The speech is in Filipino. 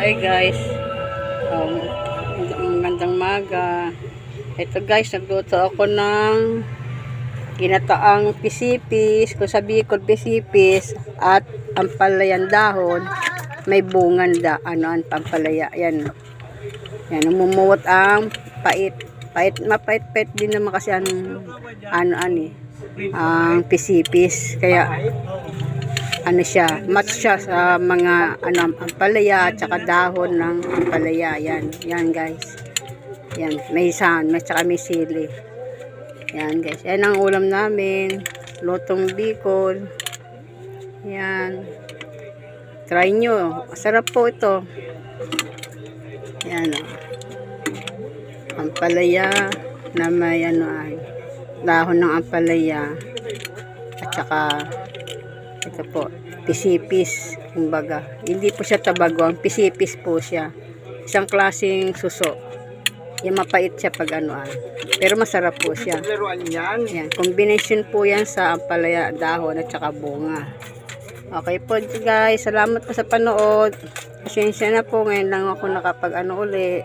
Hi guys, magandang maga. Ito guys, nagluto ako ng ginataang pisipis, kung sa Bicol pisipis at ampalayan dahon. May bungan ang pampalaya. Yan, namumuwot ang pait. Mapait-pait din naman kasi ang pisipis. Kaya siya, match siya sa mga ampalaya at saka dahon ng ampalaya. Yan guys. Yan, may tsaka may sili. Yan guys. Yan ang ulam namin. Lutong Bicol. Yan. Try nyo. Masarap po ito. Yan. Ampalaya na may dahon ng ampalaya. At saka ito po, pisipis, kumbaga. Hindi po siya tabagong, pisipis po siya. Isang klaseng suso. Yung mapait siya pag pero masarap po siya. Yan, combination po yan sa ampalaya, dahon at saka bunga. Okay po guys, salamat po sa panood. Pasensya na po, ngayon lang ako nakapag uli.